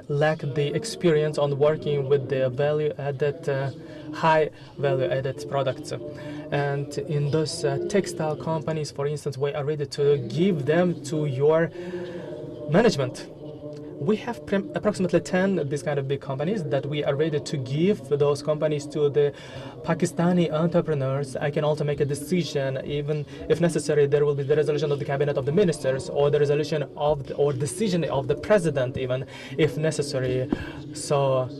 lack the experience on working with the value-added, high value-added products. And in those textile companies, for instance, we are ready to give them to your management. We have approximately 10 these kind of big companies that we are ready to give those companies to the Pakistani entrepreneurs. I can also make a decision, even if necessary. There will be the resolution of the cabinet of the ministers, or the resolution of or decision of the president, even if necessary. So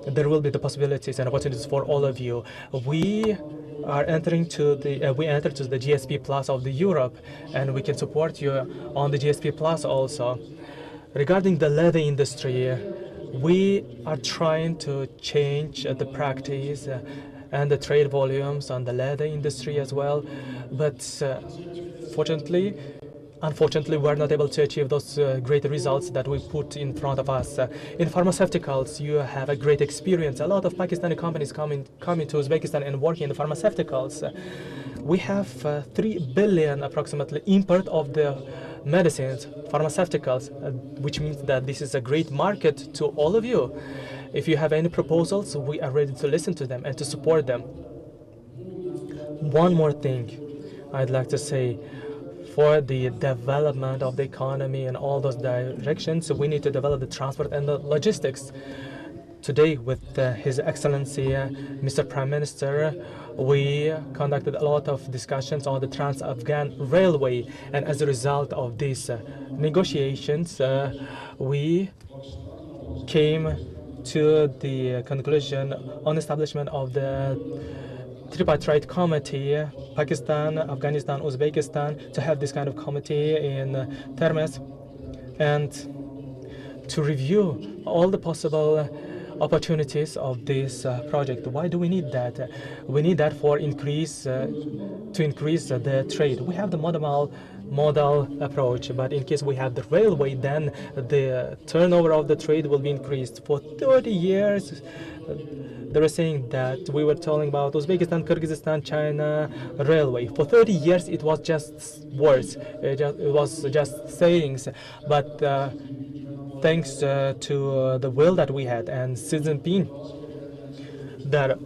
there will be the possibilities and opportunities for all of you. We are entering to the we enter to the GSP Plus of the Europe, and we can support you on the GSP Plus also. Regarding the leather industry, we are trying to change the practice and the trade volumes on the leather industry as well. But unfortunately, we're not able to achieve those great results that we put in front of us. In pharmaceuticals, you have a great experience. A lot of Pakistani companies coming to Uzbekistan and working in the pharmaceuticals. We have 3 billion approximately import of the medicines, pharmaceuticals, which means that this is a great market to all of you. If you have any proposals, we are ready to listen to them and to support them. One more thing I'd like to say. For the development of the economy and all those directions, we need to develop the transport and the logistics. Today, with His Excellency, Mr. Prime Minister, we conducted a lot of discussions on the Trans-Afghan Railway, and as a result of these negotiations, we came to the conclusion on establishment of the tripartite committee, Pakistan, Afghanistan, Uzbekistan, to have this kind of committee in Termes and to review all the possible opportunities of this project. Why do we need that? We need that for to increase the trade. We have the modal approach, but in case we have the railway, then the turnover of the trade will be increased. For 30 years, they were saying that we were talking about Uzbekistan, Kyrgyzstan, China railway. For 30 years, it was just words. It was just sayings. But thanks to the will that we had and Xi Jinping that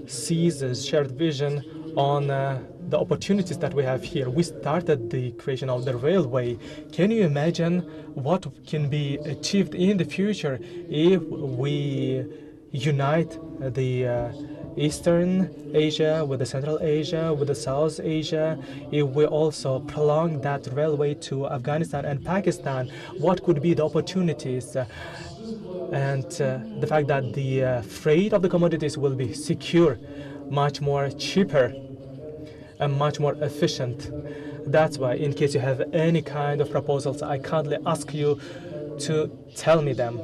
sees a shared vision on the opportunities that we have here, we started the creation of the railway. Can you imagine what can be achieved in the future if we unite the Eastern Asia with the Central Asia, with the South Asia? If we also prolong that railway to Afghanistan and Pakistan, what could be the opportunities? And the fact that the freight of the commodities will be secure, much more cheaper, and much more efficient. That's why, in case you have any kind of proposals, I kindly ask you to tell me them.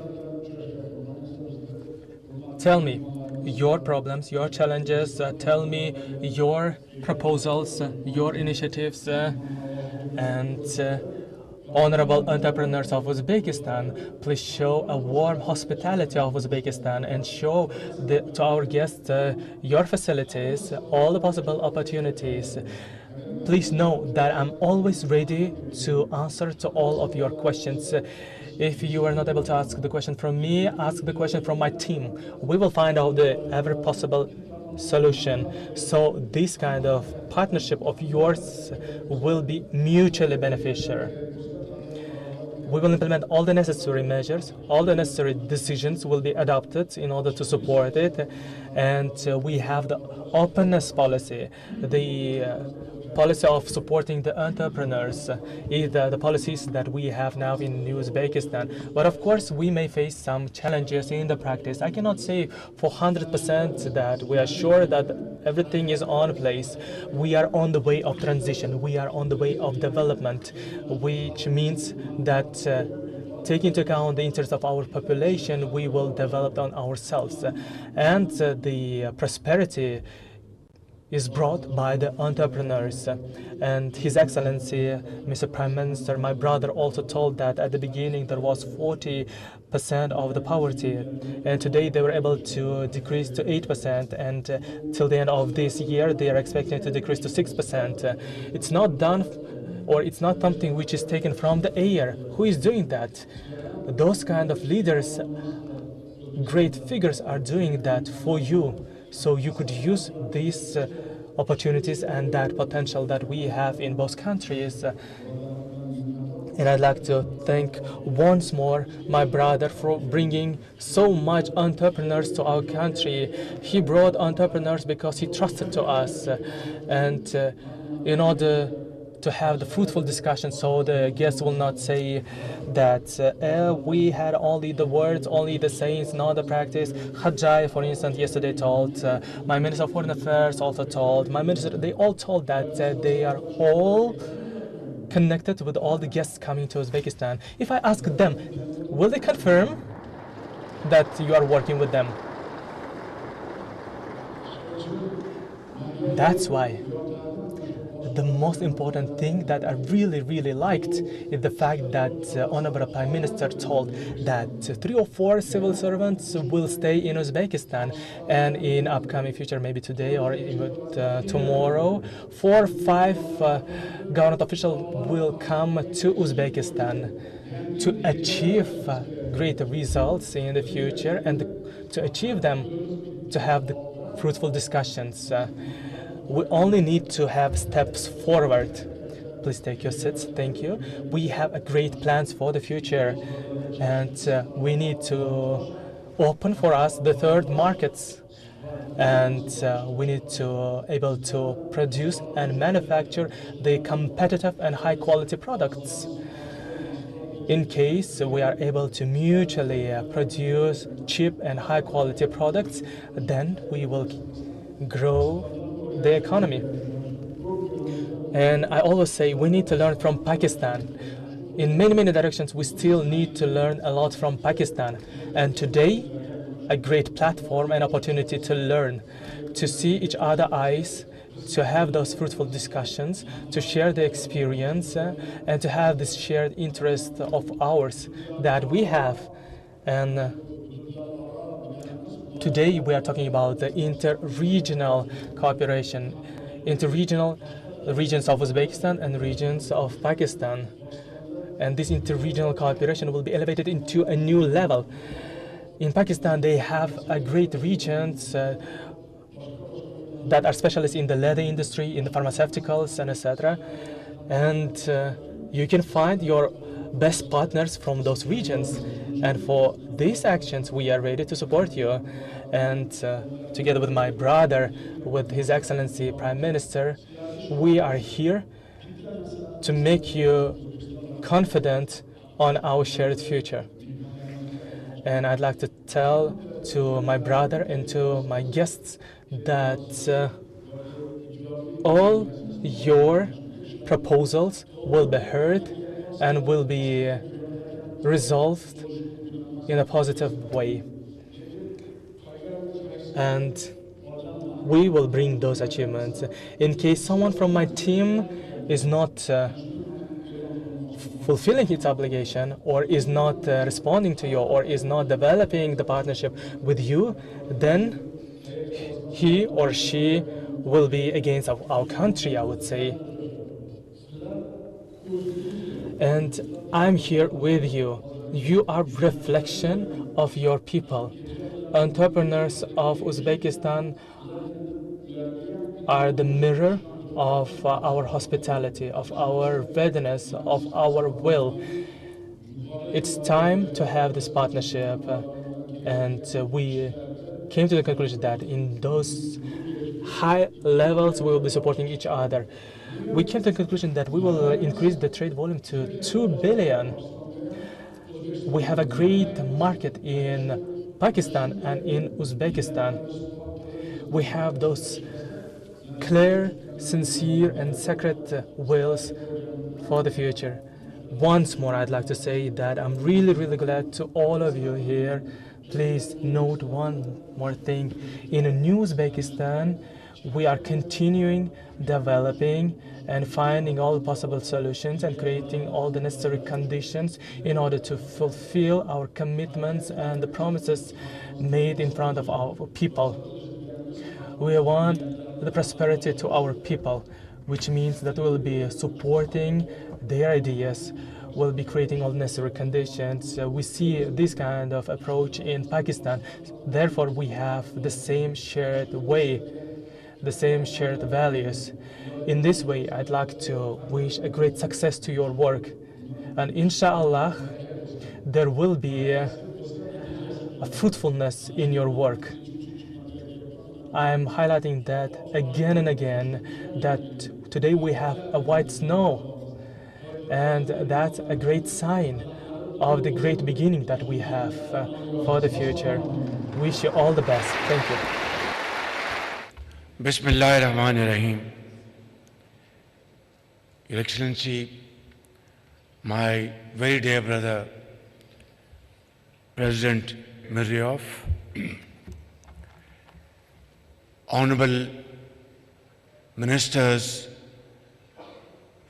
Tell me your problems, your challenges, tell me your proposals, your initiatives, and honorable entrepreneurs of Uzbekistan, please show a warm hospitality of Uzbekistan and show to our guests your facilities, all the possible opportunities. Please know that I'm always ready to answer to all of your questions. If you are not able to ask the question from me, ask the question from my team. We will find out every possible solution. So this kind of partnership of yours will be mutually beneficial. We will implement all the necessary measures, all the necessary decisions will be adopted in order to support it. And we have the openness policy, the policy of supporting the entrepreneurs, is the policies that we have now in Uzbekistan. But of course, we may face some challenges in the practice. I cannot say for 100% that we are sure that everything is on place. We are on the way of transition. We are on the way of development, which means that taking into account the interests of our population, we will develop on ourselves. And the prosperity is brought by the entrepreneurs. And His Excellency, Mr. Prime Minister, my brother, also told that at the beginning there was 40% of the poverty, and today they were able to decrease to 8%, and till the end of this year they are expecting to decrease to 6%. It's not done or it's not something which is taken from the air. Who is doing that? Those kind of leaders, great figures, are doing that for you, so you could use these opportunities and that potential that we have in both countries. And I'd like to thank once more my brother for bringing so much entrepreneurs to our country. He brought entrepreneurs because he trusted to us, and in order to have the fruitful discussion, so the guests will not say that we had only the words, only the sayings, not the practice. Hajjai, for instance, yesterday told, my Minister of Foreign Affairs also told, my minister, they all told that they are all connected with all the guests coming to Uzbekistan. If I ask them, will they confirm that you are working with them? That's why the most important thing that I really liked is the fact that Honorable Prime Minister told that 3 or 4 civil servants will stay in Uzbekistan, and in upcoming future, maybe today or even tomorrow, 4 or 5 government officials will come to Uzbekistan to achieve great results in the future, and to achieve them, to have the fruitful discussions. We only need to have steps forward. Please take your seats. Thank you. We have a great plans for the future, and we need to open for us the third markets, and we need to able to produce and manufacture the competitive and high quality products. In case we are able to mutually produce cheap and high quality products, then we will grow the economy. And I always say we need to learn from Pakistan. In many directions, we still need to learn a lot from Pakistan. And today, a great platform and opportunity to learn, to see each other's eyes, to have those fruitful discussions, to share the experience, and to have this shared interest of ours that we have. And today we are talking about the inter-regional cooperation, inter-regional regions of Uzbekistan and regions of Pakistan. And this inter-regional cooperation will be elevated into a new level. In Pakistan, they have a great regions that are specialists in the leather industry, in the pharmaceuticals, and etc. And you can find your best partners from those regions. And for these actions, we are ready to support you. And together with my brother, with His Excellency Prime Minister, we are here to make you confident on our shared future. And I'd like to tell to my brother and to my guests that all your proposals will be heard and will be resolved in a positive way. And we will bring those achievements. In case someone from my team is not fulfilling its obligation, or is not responding to you, or is not developing the partnership with you, then he or she will be against our country, I would say. And I'm here with you. You are reflection of your people. Entrepreneurs of Uzbekistan are the mirror of our hospitality, of our readiness, of our will. It's time to have this partnership, and we came to the conclusion that in those high levels we will be supporting each other. We came to the conclusion that we will increase the trade volume to 2 billion. We have a great market in Pakistan and in Uzbekistan. We have those clear, sincere, and sacred wills for the future. Once more, I'd like to say that I'm really glad to all of you here. Please note one more thing. In a new Uzbekistan, we are continuing developing and finding all possible solutions and creating all the necessary conditions in order to fulfill our commitments and the promises made in front of our people. We want the prosperity to our people. which means that we'll be supporting their ideas, we'll be creating all necessary conditions. We see this kind of approach in Pakistan. Therefore, we have the same shared way, the same shared values. In this way, I'd like to wish a great success to your work. And inshallah, there will be a fruitfulness in your work. I am highlighting that again and again, that today we have a white snow, and that's a great sign of the great beginning that we have for the future. Wish you all the best. Thank you. Bismillahirrahmanirrahim. Your Excellency, my very dear brother, President Maryam, Honorable Ministers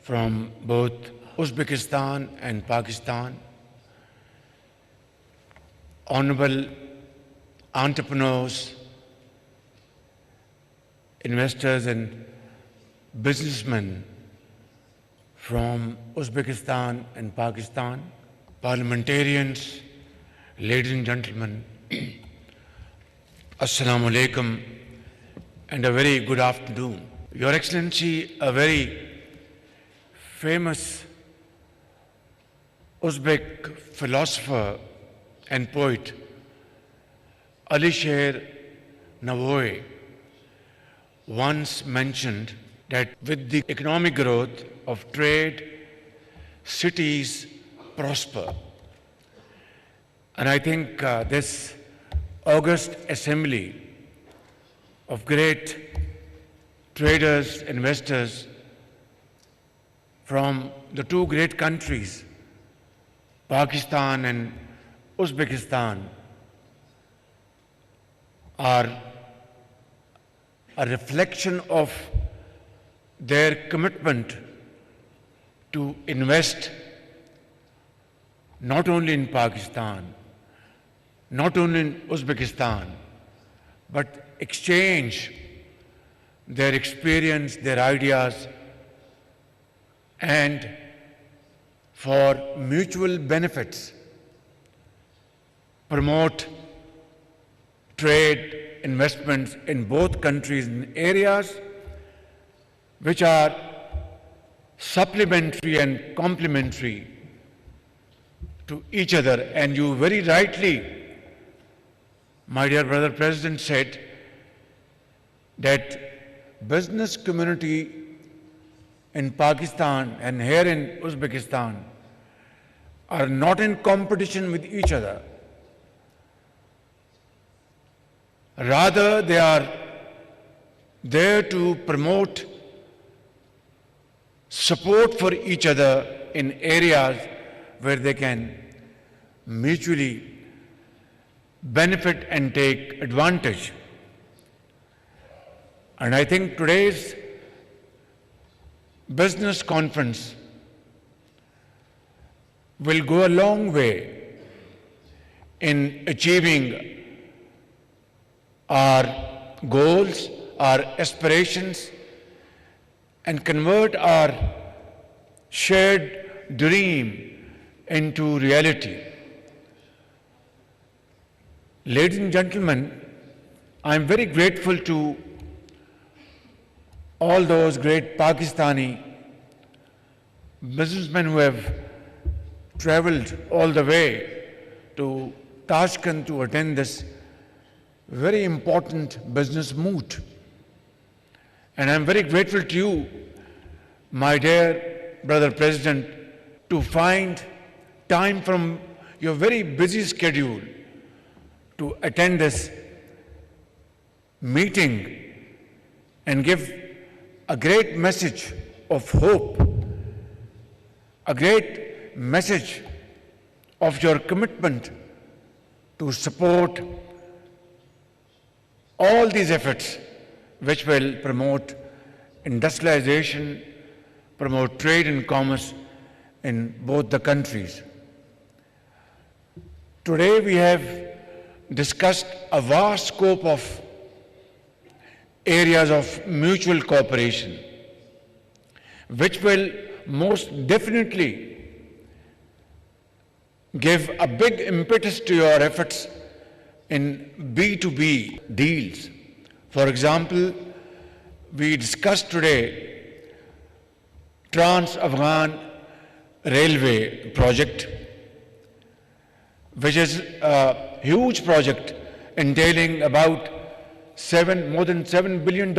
from both Uzbekistan and Pakistan, Honorable entrepreneurs, investors and businessmen from Uzbekistan and Pakistan, parliamentarians, ladies and gentlemen, Assalamu alaikum and a very good afternoon. Your Excellency, a very famous Uzbek philosopher and poet, Alisher Navoy, once mentioned that with the economic growth of trade, cities prosper. And I think this August assembly of great traders, investors from the two great countries, Pakistan and Uzbekistan, are a reflection of their commitment to invest not only in Pakistan, not only in Uzbekistan, but exchange their experience, their ideas, and for mutual benefits, promote trade, investments in both countries in areas which are supplementary and complementary to each other. And you very rightly, my dear brother President, said that business community in Pakistan and here in Uzbekistan are not in competition with each other. Rather, they are there to promote support for each other in areas where they can mutually benefit and take advantage. And I think today's business conference will go a long way in achieving our goals, our aspirations, and convert our shared dream into reality. Ladies and gentlemen, I am very grateful to all those great Pakistani businessmen who have traveled all the way to Tashkent to attend this very important business moot. And I'm very grateful to you, my dear brother President, to find time from your very busy schedule to attend this meeting and give a great message of hope, a great message of your commitment to support all these efforts which will promote industrialization, promote trade and commerce in both the countries. Today we have discussed a vast scope of areas of mutual cooperation. which will most definitely give a big impetus to your efforts in B2B deals. For example, we discussed today Trans-Afghan Railway project, which is a huge project entailing about more than $7 billion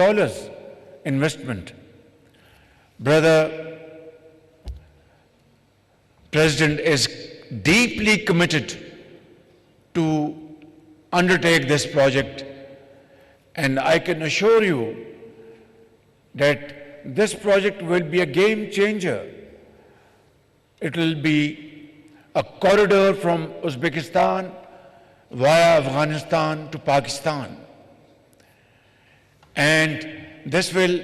investment. Brother President is deeply committed to undertake this project, and I can assure you that this project will be a game changer. It will be a corridor from Uzbekistan via Afghanistan to Pakistan. And this will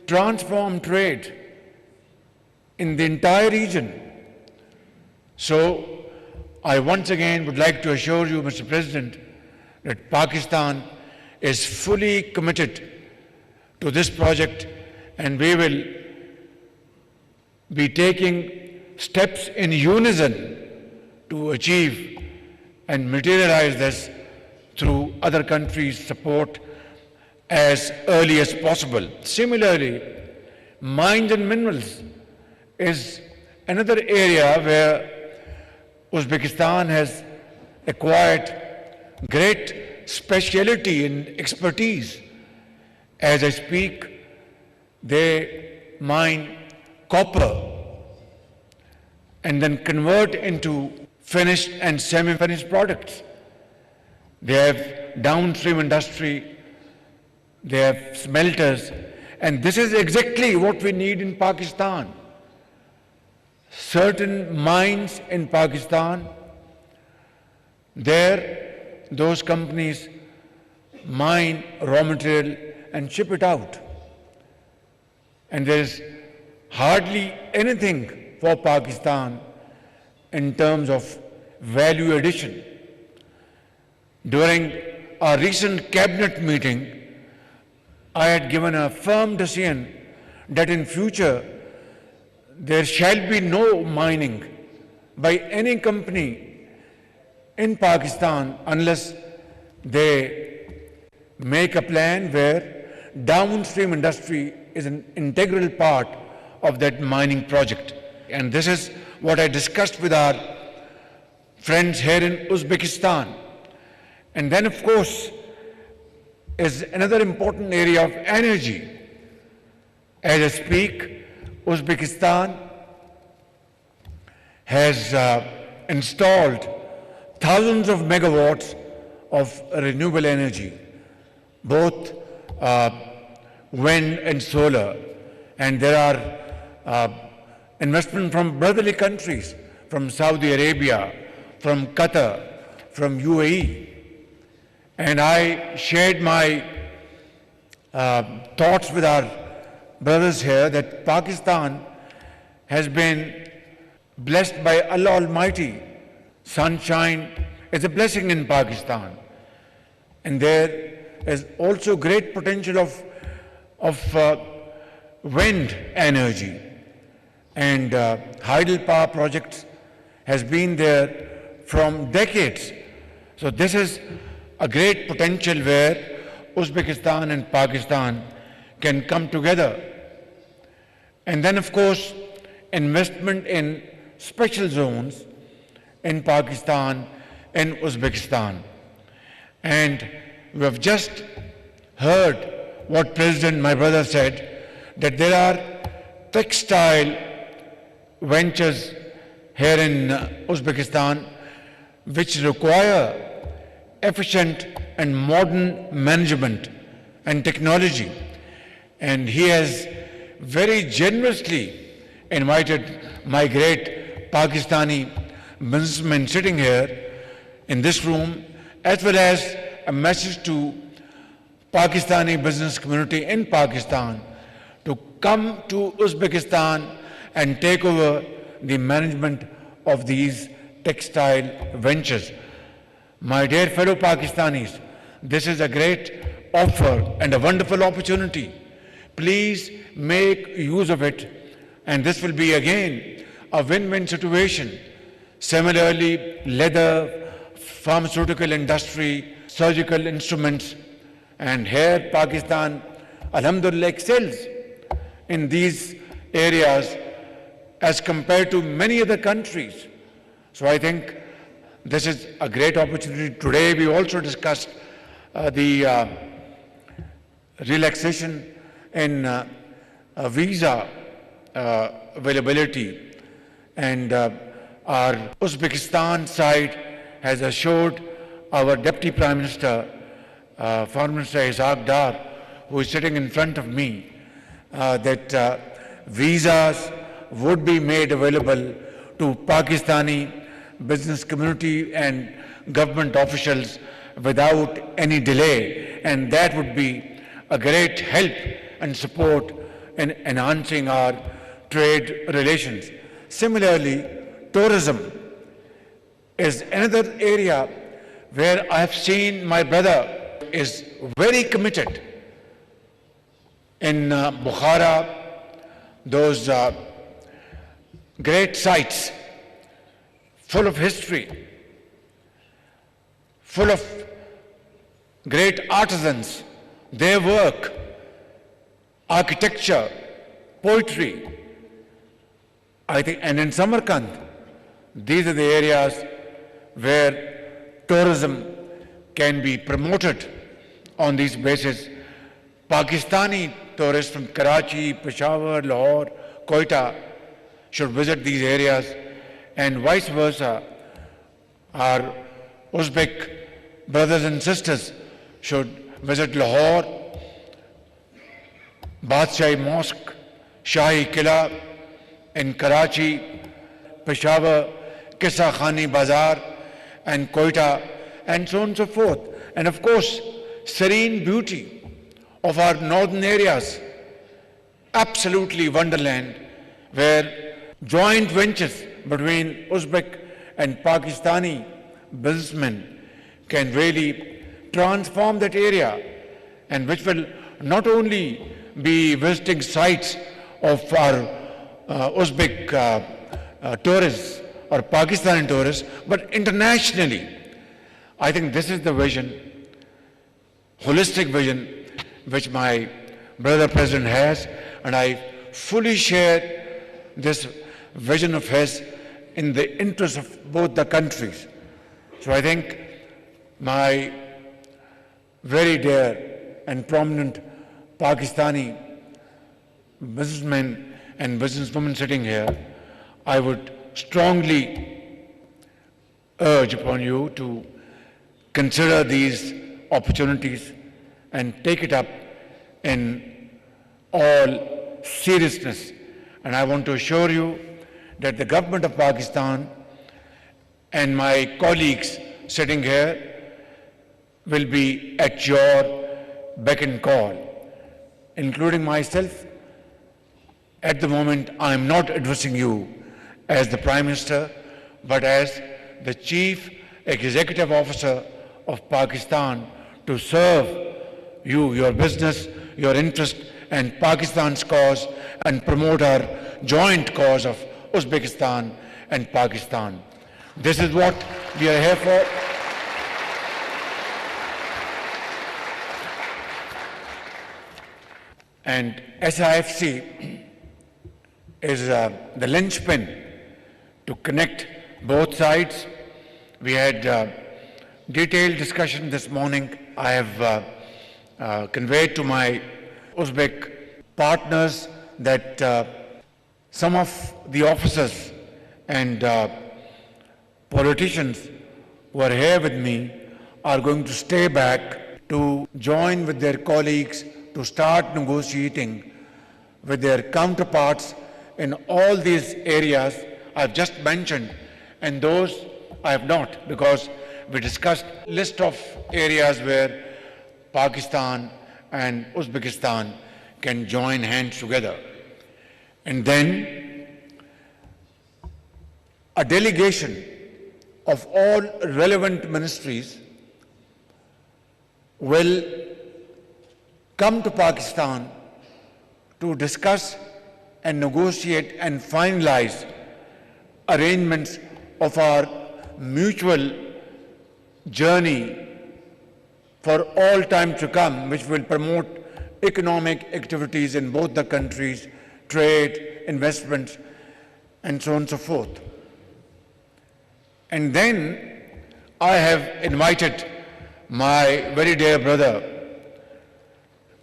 transform trade in the entire region. So I once again would like to assure you, Mr. President, that Pakistan is fully committed to this project, and we will be taking steps in unison to achieve and materialize this through other countries' support as early as possible. Similarly, mines and minerals is another area where Uzbekistan has acquired great speciality and expertise. As I speak, they mine copper and then convert into finished and semi-finished products. They have downstream industry, they have smelters, and this is exactly what we need in Pakistan. Certain mines in Pakistan, there those companies mine raw material and ship it out. And there is hardly anything for Pakistan in terms of value addition. During our recent cabinet meeting, I had given a firm decision that in future there shall be no mining by any company in Pakistan unless they make a plan where downstream industry is an integral part of that mining project. And this is what I discussed with our friends here in Uzbekistan. And then, of course, is another important area of energy. As I speak, Uzbekistan has installed thousands of megawatts of renewable energy, both wind and solar. And there are investment from brotherly countries, from Saudi Arabia, from Qatar, from UAE. And I shared my thoughts with our brothers here that Pakistan has been blessed by Allah Almighty. Sunshine is a blessing in Pakistan. And there is also great potential of wind energy. And hydropower projects has been there from decades. So this is a great potential where Uzbekistan and Pakistan can come together. And then, of course, investment in special zones in Pakistan and Uzbekistan. And we have just heard what President, my brother, said, that there are textile ventures here in Uzbekistan which require efficient and modern management and technology. And he has very generously invited my great Pakistani businessmen sitting here in this room, as well as a message to Pakistani business community in Pakistan to come to Uzbekistan and take over the management of these textile ventures. My dear fellow Pakistanis, this is a great offer and a wonderful opportunity. Please make use of it And this will be again a win-win situation. Similarly, leather, pharmaceutical industry, surgical instruments, and here Pakistan, alhamdulillah, excels in these areas as compared to many other countries. So I think this is a great opportunity. Today we also discussed the relaxation in visa availability, and our Uzbekistan side has assured our Deputy Prime Minister, Foreign Minister Ishaq Dar, who is sitting in front of me, that visas would be made available to Pakistani business community and government officials without any delay, and that would be a great help and support in enhancing our trade relations. Similarly, tourism is another area where I have seen my brother is very committed. In Bukhara, those great sites full of history, full of great artisans, their work, architecture, poetry, I think, and in Samarkand, these are the areas where tourism can be promoted on these bases. Pakistani tourists from Karachi, Peshawar, Lahore, Quetta should visit these areas, and vice versa. Our Uzbek brothers and sisters should visit Lahore, Badshah Mosque, Shahi Kila in Karachi, Peshawar, Kissa Khani Bazaar, and Quetta, and so on and so forth. And of course, serene beauty of our northern areas, absolutely wonderland, where joint ventures between Uzbek and Pakistani businessmen can really transform that area, and which will not only be visiting sites of our Uzbek tourists or Pakistani tourists, but internationally. I think this is the vision, holistic vision, which my brother President has, and I fully share this vision of his in the interest of both the countries. So I think my very dear and prominent Pakistani businessmen and businesswomen sitting here, I would strongly urge upon you to consider these opportunities and take it up in all seriousness. And I want to assure you that the government of Pakistan and my colleagues sitting here will be at your beck and call, including myself. At the moment, I am not addressing you as the Prime Minister, but as the Chief Executive Officer of Pakistan, to serve you, your business, your interest, and Pakistan's cause, and promote our joint cause of Uzbekistan and Pakistan. This is what we are here for. And SIFC is the linchpin to connect both sides. We had detailed discussion this morning. I have conveyed to my Uzbek partners that some of the officers and politicians who are here with me are going to stay back to join with their colleagues to start negotiating with their counterparts in all these areas I've just mentioned, and those I have not, because we discussed a list of areas where Pakistan and Uzbekistan can join hands together. And then a delegation of all relevant ministries will come to Pakistan to discuss and negotiate and finalize arrangements of our mutual journey for all time to come, which will promote economic activities in both the countries, trade, investments, and so on and so forth. And then I have invited my very dear brother.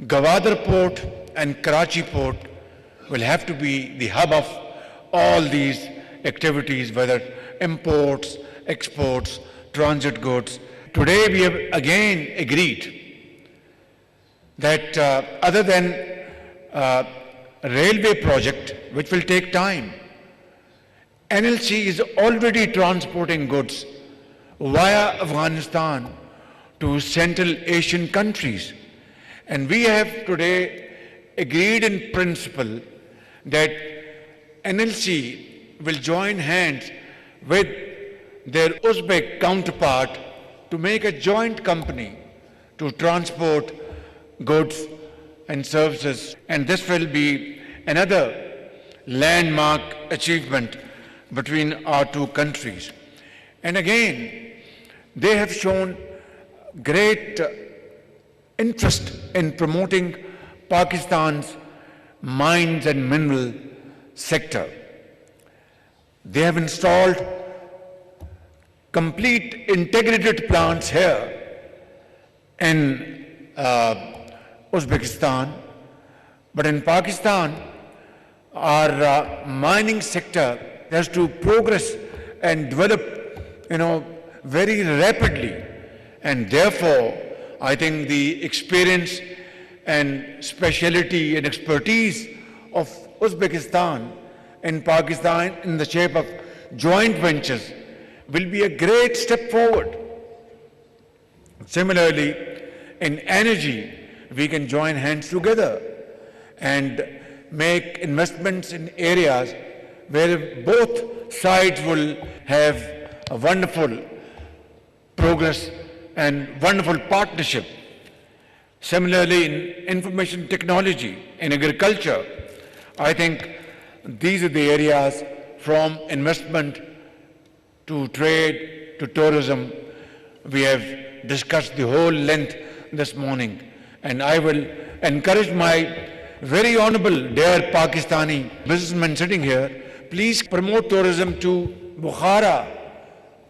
Gwadar Port and Karachi Port will have to be the hub of all these activities, whether imports, exports, transit goods. Today we have again agreed that other than railway project, which will take time, NLC is already transporting goods via Afghanistan to Central Asian countries. And we have today agreed in principle that NLC will join hands with their Uzbek counterpart to make a joint company to transport goods and services. And this will be another landmark achievement between our two countries. And again, they have shown great interest in promoting Pakistan's mines and mineral sector. They have installed complete integrated plants here in Uzbekistan, but in Pakistan, our mining sector has to progress and develop, very rapidly. And therefore, I think the experience and speciality and expertise of Uzbekistan and Pakistan in the shape of joint ventures will be a great step forward. Similarly, in energy, we can join hands together and make investments in areas where both sides will have a wonderful progress and wonderful partnership. Similarly, in information technology, in agriculture, I think these are the areas from investment to trade to tourism. We have discussed the whole length this morning, and I will encourage my very honorable dear Pakistani businessmen sitting here, please promote tourism to Bukhara,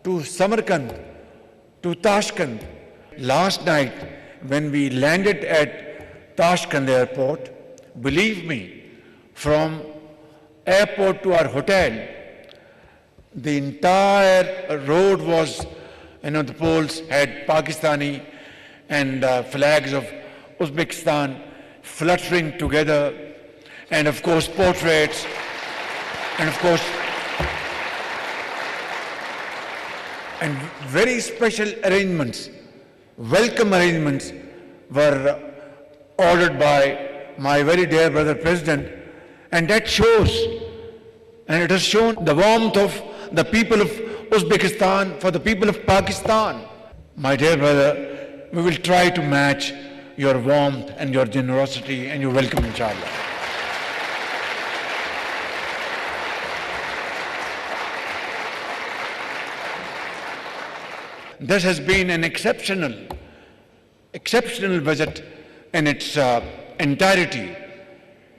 to Samarkand, to Tashkent. Last night, when we landed at Tashkent airport, believe me, from airport to our hotel, the entire road was, the poles had Pakistani and flags of Uzbekistan fluttering together, and of course portraits, and of course, and very special arrangements, welcome arrangements were ordered by my very dear brother President, and that shows, and it has shown the warmth of the people of Uzbekistan for the people of Pakistan. My dear brother, we will try to match your warmth and your generosity and your welcome, inshallah. This has been an exceptional visit in its entirety.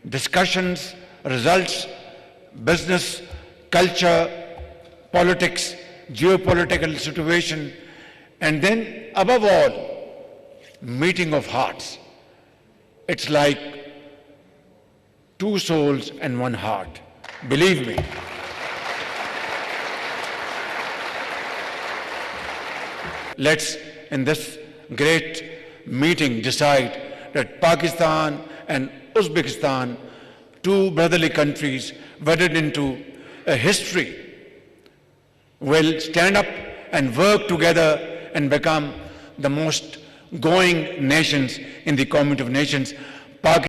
Discussions, results, business, culture, politics, geopolitical situation, and then above all, meeting of hearts. It's like two souls and one heart. Believe me. Let's, in this great meeting, decide that Pakistan and Uzbekistan, two brotherly countries wedded into a history, will stand up and work together and become the most going nations in the Community of Nations.